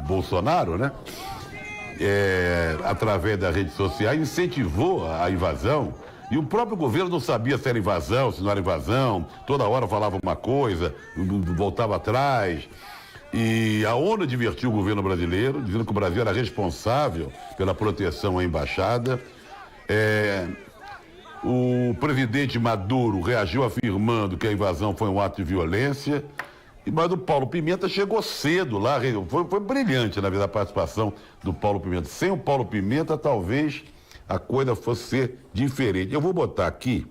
Bolsonaro, né? Através das redes sociais, incentivou a invasão. E o próprio governo não sabia se era invasão, se não era invasão. Toda hora falava uma coisa, voltava atrás. E a ONU advertiu o governo brasileiro, dizendo que o Brasil era responsável pela proteção à embaixada. O presidente Maduro reagiu afirmando que a invasão foi um ato de violência. Mas o Paulo Pimenta chegou cedo lá, foi brilhante, na verdade, a participação do Paulo Pimenta. Sem o Paulo Pimenta, talvez a coisa fosse ser diferente. Eu vou botar aqui,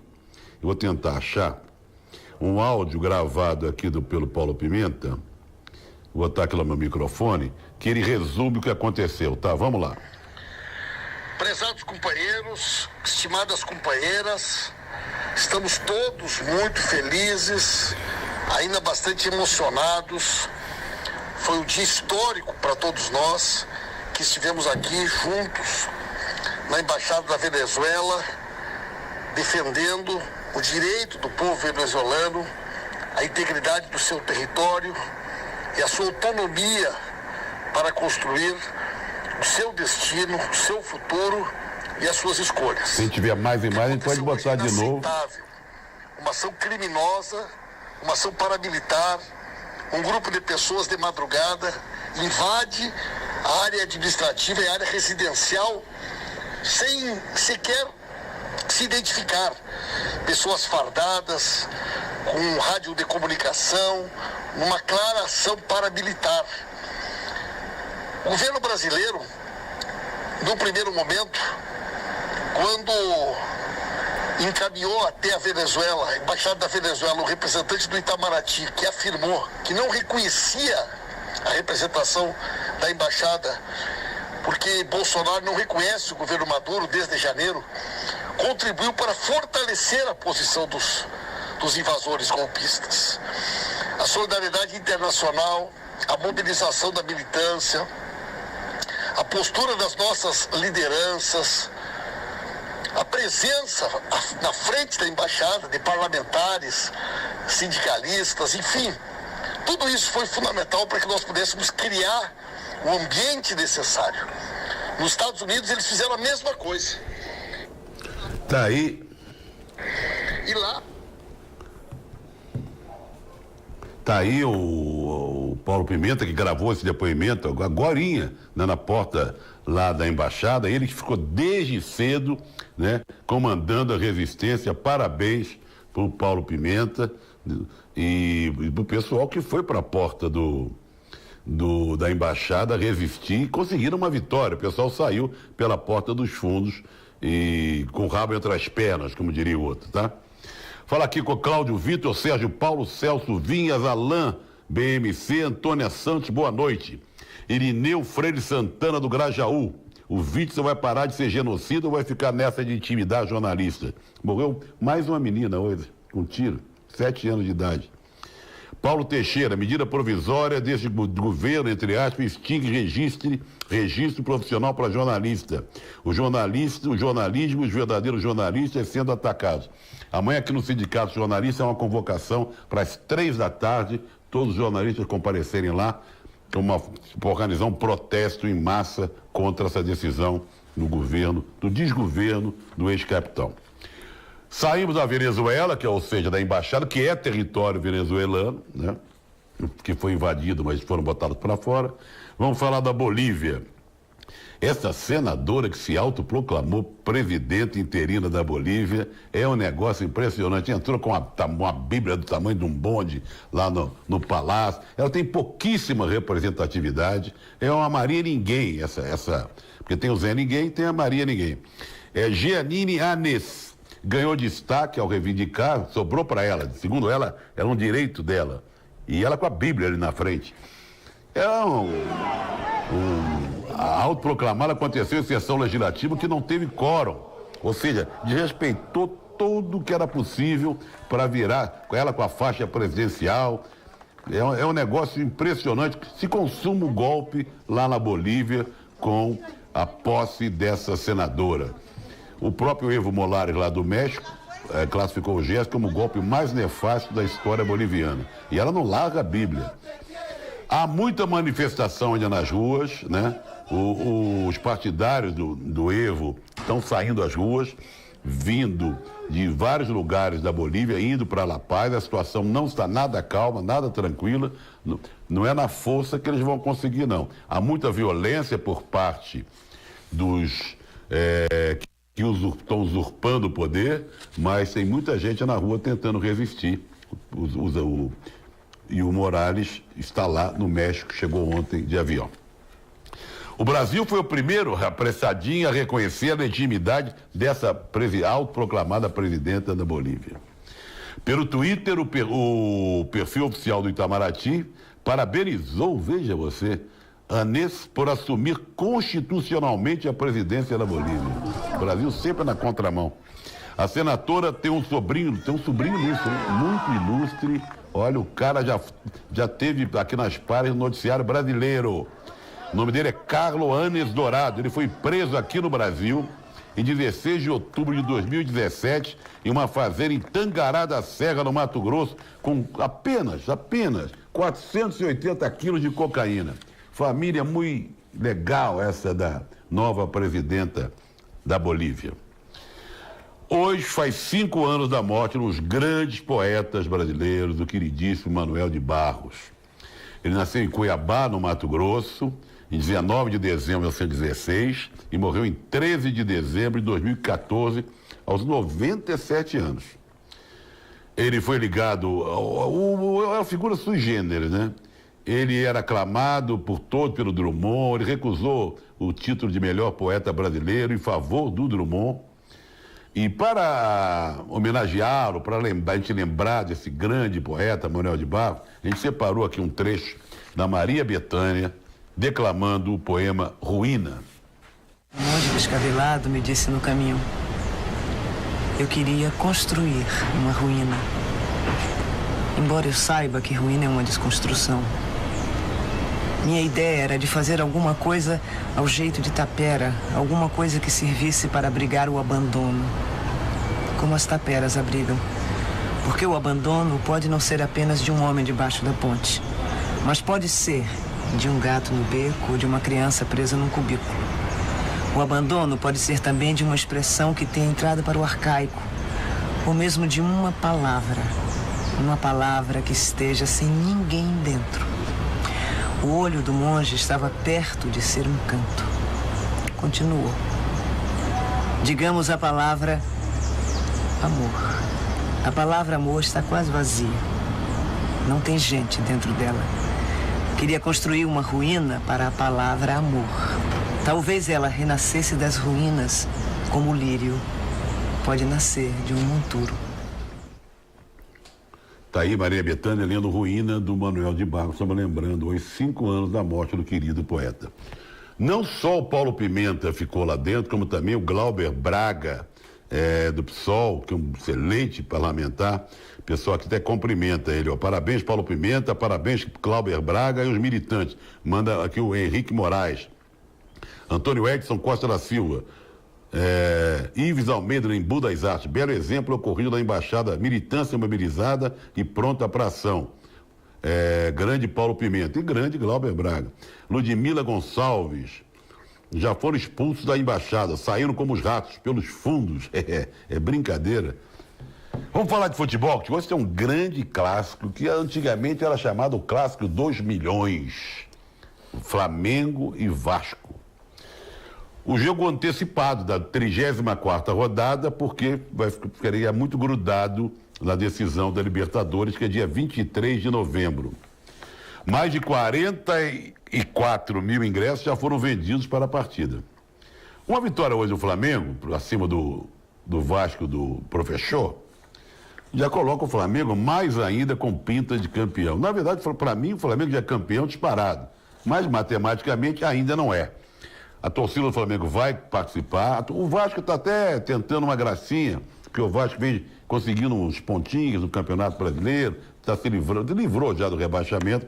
eu vou tentar achar um áudio gravado aqui pelo Paulo Pimenta, vou botar aqui no meu microfone, que ele resume o que aconteceu, tá? Vamos lá. Prezados companheiros, estimadas companheiras, estamos todos muito felizes, ainda bastante emocionados. Foi um dia histórico para todos nós que estivemos aqui juntos na Embaixada da Venezuela, defendendo o direito do povo venezuelano, a integridade do seu território e a sua autonomia para construir o seu destino, o seu futuro e as suas escolhas. Se tiver mais imagens, pode botar de novo. Uma ação criminosa, uma ação paramilitar, um grupo de pessoas de madrugada invade a área administrativa e a área residencial sem sequer se identificar. Pessoas fardadas, com rádio de comunicação, numa clara ação paramilitar. O governo brasileiro, no primeiro momento, quando encaminhou até a Venezuela, a Embaixada da Venezuela, o representante do Itamaraty, que afirmou que não reconhecia a representação da Embaixada, porque Bolsonaro não reconhece o governo Maduro desde janeiro, contribuiu para fortalecer a posição dos invasores golpistas. A solidariedade internacional, a mobilização da militância, a postura das nossas lideranças, a presença na frente da embaixada de parlamentares, sindicalistas, enfim, tudo isso foi fundamental para que nós pudéssemos criar o ambiente necessário. Nos Estados Unidos eles fizeram a mesma coisa. Tá aí. E lá? Tá aí o Paulo Pimenta, que gravou esse depoimento agorinha, né, na porta lá da embaixada. Ele que ficou desde cedo, né, comandando a resistência. Parabéns pro Paulo Pimenta e pro pessoal que foi para a porta da embaixada resistir e conseguiram uma vitória. O pessoal saiu pela porta dos fundos e com o rabo entre as pernas, como diria o outro, tá? Fala aqui com o Cláudio Vitor, Sérgio Paulo, Celso Vinhas, Alain, BMC, Antônia Santos, boa noite. Irineu Freire Santana do Grajaú. O Witzel vai parar de ser genocida ou vai ficar nessa de intimidar jornalista? Morreu mais uma menina hoje, com tiro, 7 anos de idade. Paulo Teixeira, medida provisória desse governo, entre aspas, extingue registro profissional para jornalista. O jornalismo, os verdadeiros jornalistas sendo atacados. Amanhã aqui no Sindicato Jornalista é uma convocação para as 3 da tarde, todos os jornalistas comparecerem lá para organizar um protesto em massa contra essa decisão do governo, do desgoverno do ex-capitão. Saímos da Venezuela, ou seja, da embaixada, que é território venezuelano, né? Que foi invadido, mas foram botados para fora. Vamos falar da Bolívia. Essa senadora que se autoproclamou presidente interina da Bolívia é um negócio impressionante. Entrou com uma bíblia do tamanho de um bonde lá no palácio. Ela tem pouquíssima representatividade. É uma Maria Ninguém, porque tem o Zé Ninguém e tem a Maria Ninguém. Jeanine Anes ganhou destaque ao reivindicar, sobrou para ela, segundo ela, era um direito dela. E ela com a Bíblia ali na frente. A autoproclamada aconteceu em sessão legislativa que não teve quórum, ou seja, desrespeitou tudo o que era possível para virar ela com a faixa presidencial. É um negócio impressionante. Se consuma o golpe lá na Bolívia com a posse dessa senadora. O próprio Evo Morales lá do México classificou o gesto como o golpe mais nefasto da história boliviana. E ela não larga a Bíblia. Há muita manifestação ainda nas ruas, né? Os partidários do Evo estão saindo às ruas, vindo de vários lugares da Bolívia, indo para La Paz. A situação não está nada calma, nada tranquila. Não é na força que eles vão conseguir, não. Há muita violência por parte dos que estão usurpando o poder, mas tem muita gente na rua tentando resistir. E o Morales está lá no México, chegou ontem de avião. O Brasil foi o primeiro apressadinho a reconhecer a legitimidade dessa autoproclamada presidenta da Bolívia. Pelo Twitter, o perfil oficial do Itamaraty parabenizou, veja você, Anés por assumir constitucionalmente a presidência da Bolívia. O Brasil sempre na contramão. A senadora tem um sobrinho ilustre, muito ilustre. Olha, o cara já teve aqui nas páginas do noticiário brasileiro. O nome dele é Carlos Anés Dourado. Ele foi preso aqui no Brasil em 16 de outubro de 2017 em uma fazenda em Tangará da Serra, no Mato Grosso, com apenas 480 quilos de cocaína. Família muito legal essa da nova presidenta da Bolívia. Hoje faz 5 anos da morte de um dos grandes poetas brasileiros, do queridíssimo Manuel de Barros. Ele nasceu em Cuiabá, no Mato Grosso, em 19 de dezembro de 1916 e morreu em 13 de dezembro de 2014, aos 97 anos. Ele foi ligado a uma figura sui generis, né? Ele era aclamado por todos pelo Drummond, ele recusou o título de melhor poeta brasileiro em favor do Drummond. E para homenageá-lo, para a gente lembrar desse grande poeta, Manuel de Barros, a gente separou aqui um trecho da Maria Bethânia, declamando o poema Ruína. Um monge descabelado me disse no caminho: eu queria construir uma ruína. Embora eu saiba que ruína é uma desconstrução. Minha ideia era de fazer alguma coisa ao jeito de tapera, alguma coisa que servisse para abrigar o abandono, como as taperas abrigam. Porque o abandono pode não ser apenas de um homem debaixo da ponte, mas pode ser de um gato no beco ou de uma criança presa num cubículo. O abandono pode ser também de uma expressão que tenha entrado para o arcaico, ou mesmo de uma palavra que esteja sem ninguém dentro. O olho do monge estava perto de ser um canto. Continuou. Digamos a palavra amor. A palavra amor está quase vazia. Não tem gente dentro dela. Queria construir uma ruína para a palavra amor. Talvez ela renascesse das ruínas, como o lírio pode nascer de um monturo. Está aí Maria Bethânia lendo Ruína, do Manuel de Barros. Estamos lembrando hoje 5 anos da morte do querido poeta. Não só o Paulo Pimenta ficou lá dentro, como também o Glauber Braga, do PSOL, que é um excelente parlamentar. O pessoal aqui até cumprimenta ele. Ó. Parabéns, Paulo Pimenta, parabéns, Glauber Braga e os militantes. Manda aqui o Henrique Moraes. Antônio Edson Costa da Silva. Ives Almeida, em Embu das Artes, belo exemplo ocorrido na embaixada, militância mobilizada e pronta para ação. Grande Paulo Pimenta e grande Glauber Braga. Ludmila Gonçalves, já foram expulsos da embaixada, saíram como os ratos pelos fundos. É brincadeira. Vamos falar de futebol, que hoje tem um grande clássico que antigamente era chamado o clássico 2 milhões, Flamengo e Vasco. O jogo antecipado da 34ª rodada, porque ficaria muito grudado na decisão da Libertadores, que é dia 23 de novembro. Mais de 44 mil ingressos já foram vendidos para a partida. Uma vitória hoje do Flamengo, acima do Vasco, do professor, já coloca o Flamengo mais ainda com pinta de campeão. Na verdade, para mim, o Flamengo já é campeão disparado, mas matematicamente ainda não é. A torcida do Flamengo vai participar. O Vasco está até tentando uma gracinha, porque o Vasco vem conseguindo uns pontinhos no Campeonato Brasileiro, está se livrou já do rebaixamento.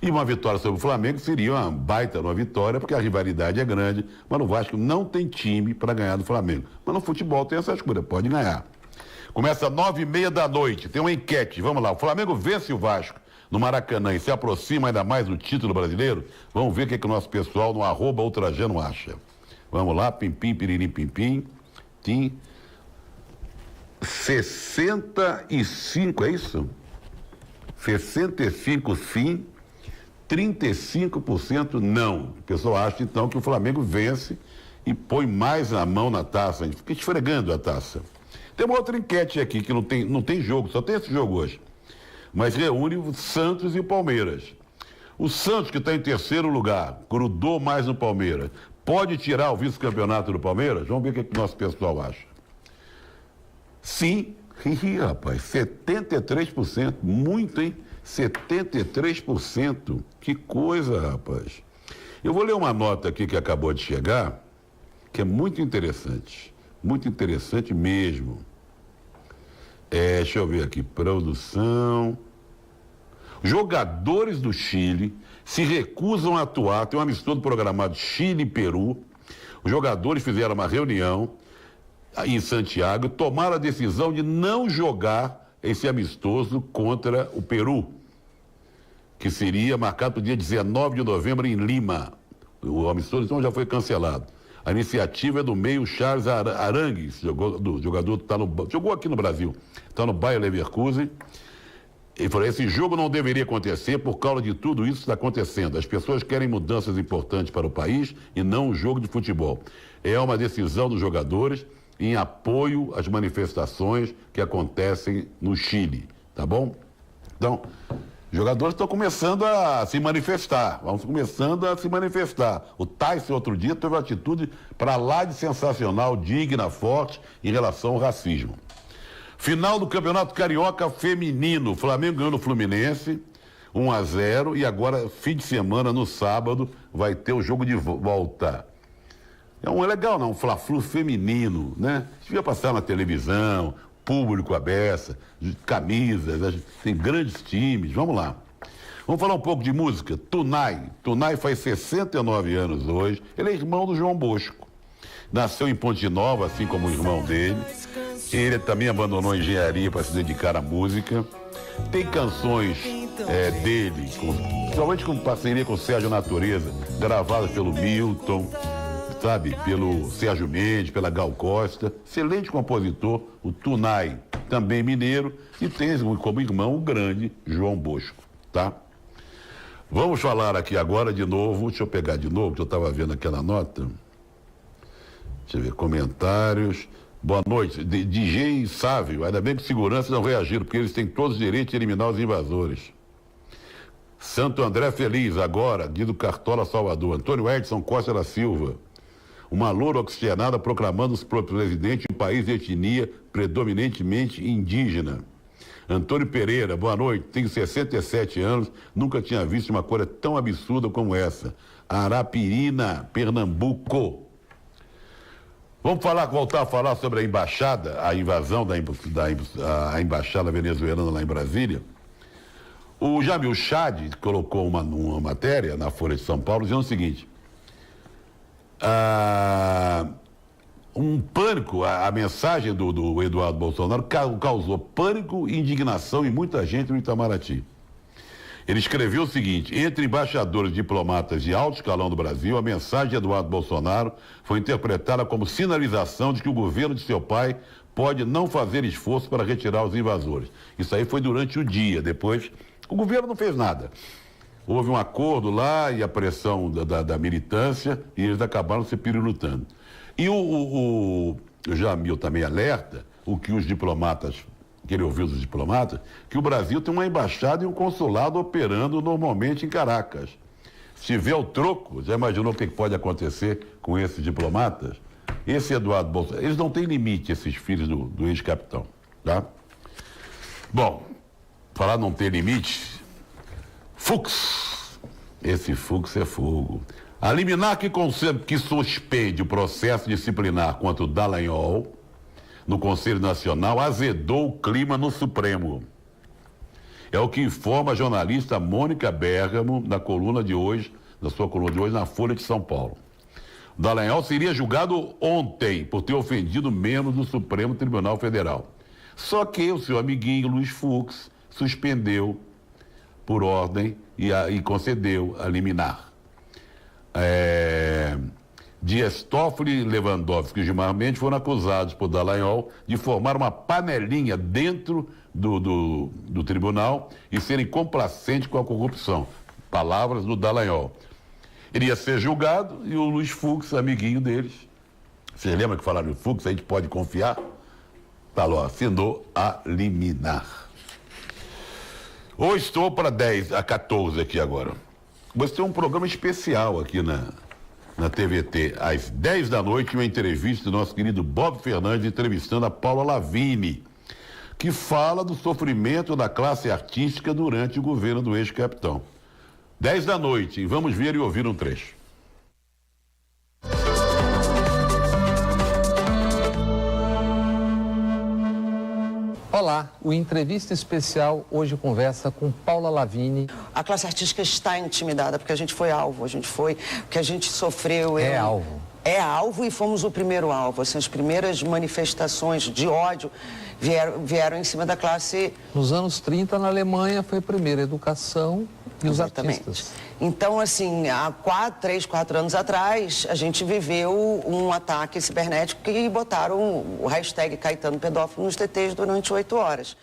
E uma vitória sobre o Flamengo seria uma baita uma vitória, porque a rivalidade é grande, mas o Vasco não tem time para ganhar do Flamengo. Mas no futebol tem essas coisas, pode ganhar. Começa às 9h30 da noite, tem uma enquete, vamos lá, o Flamengo vence o Vasco no Maracanã e se aproxima ainda mais do título brasileiro, vamos ver o que o nosso pessoal no @ultrajano acha. Vamos lá, pim-pim, piririm, pim-pim, tim. 65, é isso? 65 sim, 35% não. O pessoal acha então que o Flamengo vence e põe mais a mão na taça, a gente fica esfregando a taça. Tem uma outra enquete aqui que não tem jogo, só tem esse jogo hoje. Mas reúne o Santos e o Palmeiras. O Santos, que está em terceiro lugar, grudou mais no Palmeiras. Pode tirar o vice-campeonato do Palmeiras? Vamos ver o que o nosso pessoal acha. Sim, rapaz, 73%, muito, hein? 73%, que coisa, rapaz. Eu vou ler uma nota aqui que acabou de chegar, que é muito interessante mesmo. Deixa eu ver aqui, produção. Jogadores do Chile se recusam a atuar, tem um amistoso programado Chile e Peru. Os jogadores fizeram uma reunião em Santiago, tomaram a decisão de não jogar esse amistoso contra o Peru, que seria marcado para o dia 19 de novembro em Lima. O amistoso então já foi cancelado. A iniciativa é do meio Charles Arangues, jogador que jogou aqui no Brasil, está no Bayer Leverkusen. Ele falou, esse jogo não deveria acontecer por causa de tudo isso que está acontecendo. As pessoas querem mudanças importantes para o país e não um jogo de futebol. É uma decisão dos jogadores em apoio às manifestações que acontecem no Chile, tá bom? Então, os jogadores estão começando a se manifestar, O Tyson, outro dia, teve uma atitude para lá de sensacional, digna, forte, em relação ao racismo. Final do Campeonato Carioca Feminino, Flamengo ganhou no Fluminense, 1-0, e agora, fim de semana, no sábado, vai ter o jogo de volta. É legal, não, um Fla-Flu feminino, né? Devia passar na televisão, público à beça, camisas, tem grandes times, vamos lá. Vamos falar um pouco de música. Tunay faz 69 anos hoje, ele é irmão do João Bosco. Nasceu em Ponte Nova, assim como o irmão dele. Ele também abandonou a engenharia para se dedicar à música. Tem canções dele, principalmente com parceria com o Sérgio Natureza, gravadas pelo Milton, sabe, pelo Sérgio Mendes, pela Gal Costa. Excelente compositor, o Tunay, também mineiro, e tem como irmão o grande João Bosco, tá? Vamos falar aqui agora de novo, deixa eu pegar de novo, que eu estava vendo aquela nota. Deixa eu ver, comentários. Boa noite, DJ Sávio, ainda bem que segurança não reagiram, porque eles têm todos os direitos de eliminar os invasores. Santo André Feliz, agora, Guido Cartola, Salvador. Antônio Edson Costa da Silva. Uma loura oxigenada proclamando-se por presidente de um país de etnia predominantemente indígena. Antônio Pereira, boa noite, tenho 67 anos, nunca tinha visto uma coisa tão absurda como essa. Arapirina, Pernambuco. Vamos voltar a falar sobre a embaixada, a invasão da embaixada venezuelana lá em Brasília. O Jamil Chad colocou uma matéria na Folha de São Paulo dizendo o seguinte: um pânico, a mensagem do Eduardo Bolsonaro causou pânico e indignação em muita gente no Itamaraty. Ele escreveu o seguinte: entre embaixadores e diplomatas de alto escalão do Brasil, a mensagem de Eduardo Bolsonaro foi interpretada como sinalização de que o governo de seu pai pode não fazer esforço para retirar os invasores. Isso aí foi durante o dia, depois o governo não fez nada. Houve um acordo lá e a pressão da militância e eles acabaram se pirilutando. E o Jamil também alerta o que os diplomatas, que ele ouviu dos diplomatas, que o Brasil tem uma embaixada e um consulado operando normalmente em Caracas. Se tiver o troco, já imaginou o que pode acontecer com esses diplomatas? Esse Eduardo Bolsonaro, eles não têm limite, esses filhos do ex-capitão, tá? Bom, falar não ter limite, Fux, esse Fux é fogo. A liminar que suspende o processo disciplinar contra o Dallagnol no Conselho Nacional azedou o clima no Supremo. É o que informa a jornalista Mônica Bergamo na coluna de hoje, na sua coluna de hoje, na Folha de São Paulo. O Dallagnol seria julgado ontem por ter ofendido membros do Supremo Tribunal Federal. Só que o seu amiguinho Luiz Fux suspendeu por ordem e concedeu a liminar. Dias Toffoli e Lewandowski e Gilmar Mendes foram acusados por Dallagnol de formar uma panelinha dentro do tribunal e serem complacentes com a corrupção. Palavras do Dallagnol. Ele ia ser julgado e o Luiz Fux, amiguinho deles, vocês lembram que falaram do Fux, a gente pode confiar? Falou, assinou a liminar. Hoje estou para 10 a 14 aqui agora. Você tem um programa especial aqui na TVT, às 10 da noite, uma entrevista do nosso querido Bob Fernandes entrevistando a Paula Lavigne, que fala do sofrimento da classe artística durante o governo do ex-capitão. 10 da noite, e vamos ver e ouvir um trecho. Olá, o Entrevista Especial hoje conversa com Paula Lavigne. A classe artística está intimidada porque a gente foi alvo, porque a gente sofreu... É alvo. É alvo e fomos o primeiro alvo. Assim, as primeiras manifestações de ódio vieram em cima da classe... Nos anos 30, na Alemanha, foi primeiro a educação e os artistas. Então, assim, há 3, 4 anos atrás, a gente viveu um ataque cibernético e botaram o hashtag Caetano Pedófilo nos TTs durante 8 horas.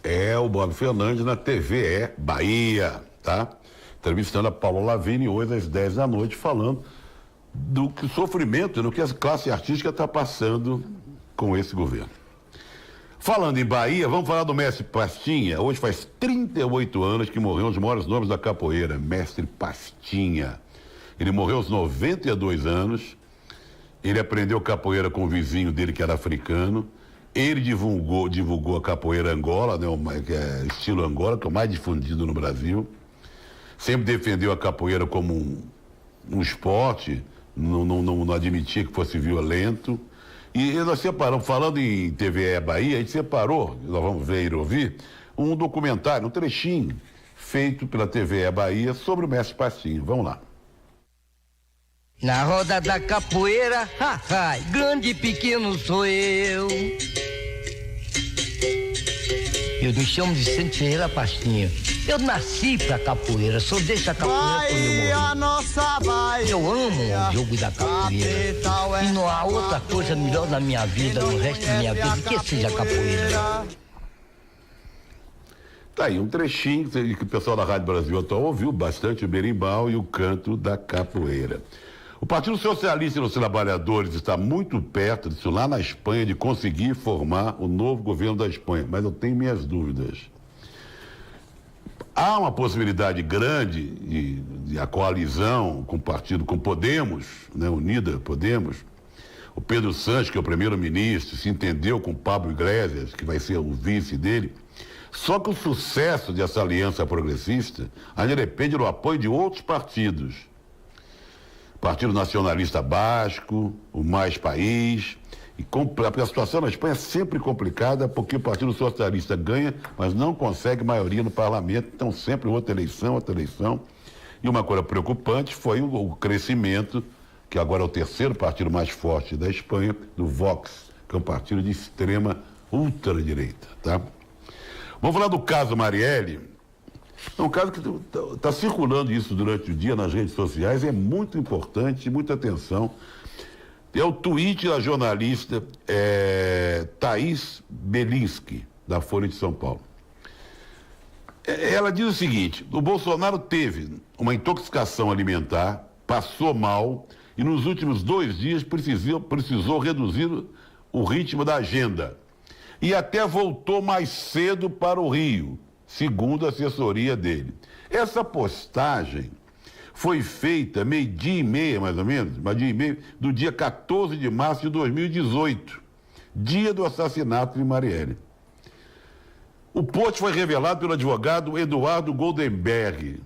É o Bob Fernandes na TVE Bahia, tá? Entrevistando a Paula Lavigne hoje às 10 da noite, falando do sofrimento, do que a classe artística está passando com esse governo. Falando em Bahia, vamos falar do mestre Pastinha. Hoje faz 38 anos que morreu um dos maiores nomes da capoeira, mestre Pastinha. Ele morreu aos 92 anos, ele aprendeu capoeira com o vizinho dele que era africano. Ele divulgou a capoeira Angola, né, que é estilo Angola, que é o mais difundido no Brasil. Sempre defendeu a capoeira como um esporte, não admitia que fosse violento. E nós separamos, falando em TVE Bahia, a gente separou, nós vamos ver e ouvir, um documentário, um trechinho, feito pela TVE Bahia sobre o mestre Pastinha. Vamos lá. Na roda da capoeira, grande e pequeno sou eu. Eu me chamo Vicente Ferreira Pastinha. Eu nasci pra capoeira, só deixo a capoeira quando eu morri. Eu amo o jogo da capoeira. E não há outra coisa melhor na minha vida, no resto da minha vida, que seja a capoeira. Tá aí um trechinho que o pessoal da Rádio Brasil Atual ouviu bastante, o berimbau e o canto da capoeira. O Partido Socialista dos Trabalhadores está muito perto disso lá na Espanha, de conseguir formar o novo governo da Espanha, mas eu tenho minhas dúvidas. Há uma possibilidade grande de a coalizão com o partido, com Podemos, né, Unida Podemos. O Pedro Sánchez, que é o primeiro-ministro, se entendeu com o Pablo Iglesias, que vai ser o vice dele. Só que o sucesso dessa aliança progressista ainda depende do apoio de outros partidos. Partido Nacionalista Basco, o Mais País. Porque a situação na Espanha é sempre complicada, porque o Partido Socialista ganha, mas não consegue maioria no parlamento, então sempre outra eleição. E uma coisa preocupante foi o crescimento, que agora é o terceiro partido mais forte da Espanha, do Vox, que é um partido de extrema ultradireita, tá? Vamos falar do caso Marielle. É um caso que está circulando isso durante o dia nas redes sociais, é muito importante, muita atenção. É o tweet da jornalista Thaís Belinsky, da Folha de São Paulo. Ela diz o seguinte: o Bolsonaro teve uma intoxicação alimentar, passou mal e nos últimos 2 dias precisou reduzir o ritmo da agenda. E até voltou mais cedo para o Rio, segundo a assessoria dele. Essa postagem foi feita meio-dia e meia, mais ou menos, do dia 14 de março de 2018, dia do assassinato de Marielle. O post foi revelado pelo advogado Eduardo Goldenberg,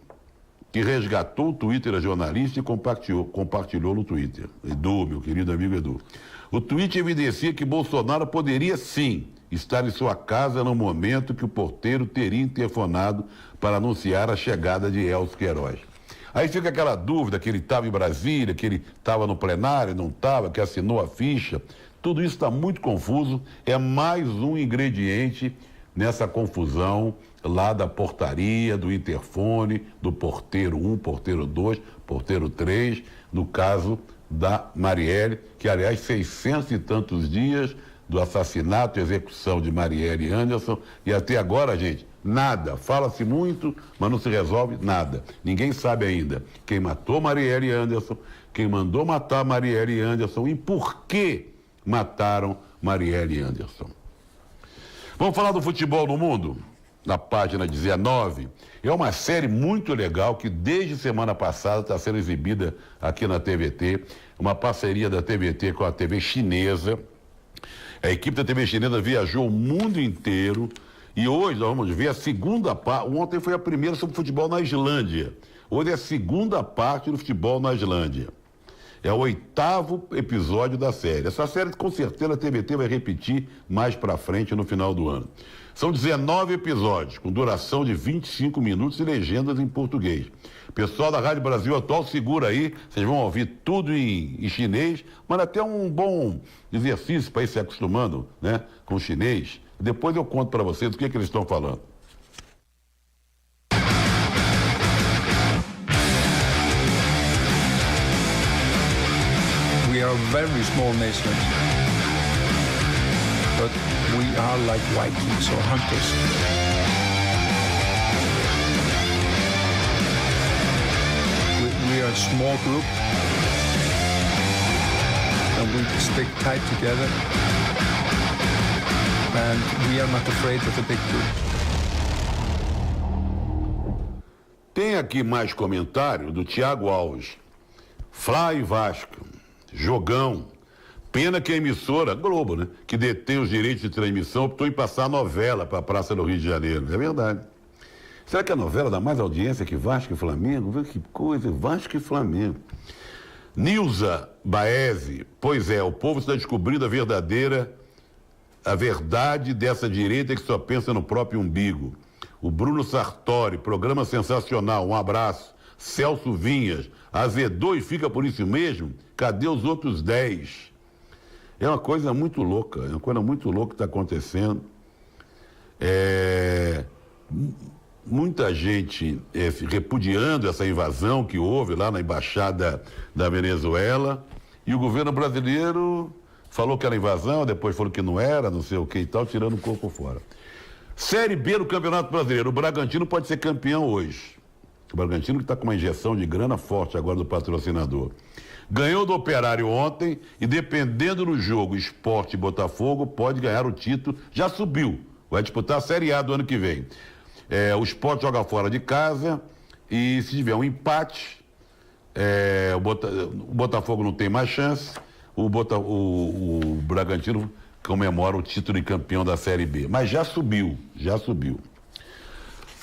que resgatou o Twitter da jornalista e compartilhou no Twitter. Edu, meu querido amigo Edu. O tweet evidencia que Bolsonaro poderia sim estar em sua casa no momento que o porteiro teria interfonado para anunciar a chegada de Elcio Queiroz. Aí fica aquela dúvida que ele estava em Brasília, que ele estava no plenário, não estava, que assinou a ficha. Tudo isso está muito confuso, é mais um ingrediente nessa confusão lá da portaria, do interfone, do porteiro 1, porteiro 2, porteiro 3, no caso da Marielle, que aliás 600 e tantos dias do assassinato e execução de Marielle Anderson, e até agora, gente, nada. Fala-se muito, mas não se resolve nada. Ninguém sabe ainda quem matou Marielle Anderson, quem mandou matar Marielle Anderson e por que mataram Marielle Anderson. Vamos falar do futebol no mundo? Na página 19. É uma série muito legal que desde semana passada está sendo exibida aqui na TVT, uma parceria da TVT com a TV chinesa. A equipe da TV chinesa viajou o mundo inteiro e hoje nós vamos ver a segunda parte. Ontem foi a primeira sobre futebol na Islândia. Hoje é a segunda parte do futebol na Islândia. É o 8º episódio da série. Essa série, com certeza, a TVT vai repetir mais pra frente no final do ano. São 19 episódios, com duração de 25 minutos e legendas em português. Pessoal da Rádio Brasil Atual, segura aí, vocês vão ouvir tudo em chinês, mas até um bom exercício para ir se acostumando, né, com o chinês. Depois eu conto para vocês o que eles estão falando. We are a very small nation, but we are like Vikings or hunters. We are a small group, and we stick tight together, and we are not afraid of a big group. Tem aqui mais comentário do Thiago Alves. Fly Vasco, jogão. Pena que a emissora, Globo, né, que detém os direitos de transmissão, optou em passar a novela para a Praça do Rio de Janeiro. É verdade. Será que a novela dá mais audiência que Vasco e Flamengo? Vê que coisa, Vasco e Flamengo. Nilza Baeze, pois é, o povo está descobrindo a verdade dessa direita que só pensa no próprio umbigo. O Bruno Sartori, programa sensacional, um abraço. Celso Vinhas, azedou e fica por isso mesmo? Cadê os outros 10? É uma coisa muito louca, que está acontecendo. Muita gente repudiando essa invasão que houve lá na embaixada da Venezuela, e o governo brasileiro falou que era invasão, depois falou que não era, não sei o que e tal, tirando o corpo fora. Série B do Campeonato Brasileiro, o Bragantino pode ser campeão hoje. O Bragantino que está com uma injeção de grana forte agora do patrocinador. Ganhou do Operário ontem e, dependendo do jogo Sport e Botafogo, pode ganhar o título. Já subiu, vai disputar a Série A do ano que vem. O Sport joga fora de casa e, se tiver um empate, o Botafogo não tem mais chance. O Bragantino comemora o título de campeão da Série B. Mas já subiu.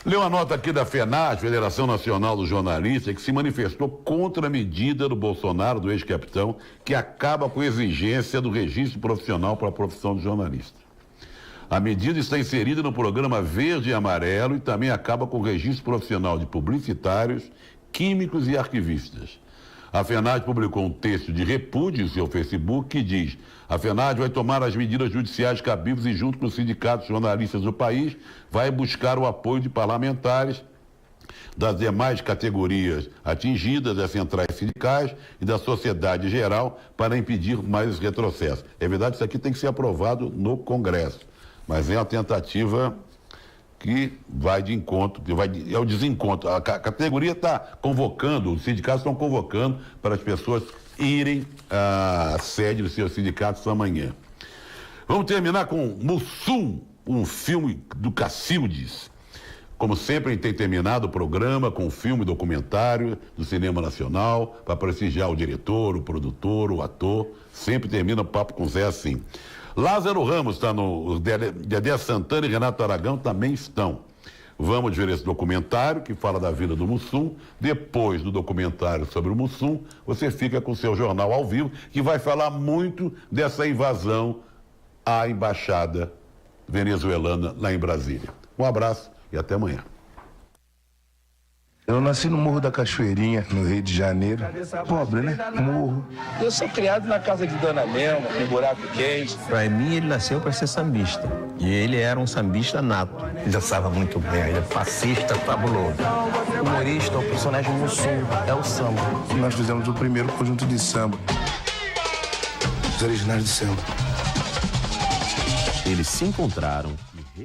Leu uma nota aqui da FENAJ, Federação Nacional dos Jornalistas, que se manifestou contra a medida do Bolsonaro, do ex-capitão, que acaba com a exigência do registro profissional para a profissão de jornalista. A medida está inserida no programa Verde e Amarelo e também acaba com o registro profissional de publicitários, químicos e arquivistas. A FENAJ publicou um texto de repúdio em seu Facebook que diz: a FENAJ vai tomar as medidas judiciais cabíveis e, junto com os sindicatos jornalistas do país, vai buscar o apoio de parlamentares das demais categorias atingidas, das centrais sindicais e da sociedade geral, para impedir mais retrocesso. É verdade, isso aqui tem que ser aprovado no Congresso, mas é uma tentativa que vai de encontro, é o desencontro. A categoria está convocando, os sindicatos estão convocando para as pessoas irem à sede dos seus sindicatos amanhã. Vamos terminar com Mussum, um filme do Cacildes. Como sempre, a gente tem terminado o programa com um filme documentário do cinema nacional, para prestigiar o diretor, o produtor, o ator. Sempre termina o Papo com Zé assim. Lázaro Ramos está no... Dedé Santana e Renato Aragão também estão. Vamos ver esse documentário que fala da vida do Mussum. Depois do documentário sobre o Mussum, você fica com o seu jornal ao vivo, que vai falar muito dessa invasão à embaixada venezuelana lá em Brasília. Um abraço e até amanhã. Eu nasci no Morro da Cachoeirinha, no Rio de Janeiro. Pobre, né? Morro. Eu sou criado na casa de Dona Nelma, no buraco quente. Pra mim, ele nasceu para ser sambista. E ele era um sambista nato. Ele dançava muito bem, ele é fascista, fabuloso. O humorista, o personagem Mussum, é o samba. Nós fizemos o primeiro conjunto de samba. Os originais do samba. Eles se encontraram e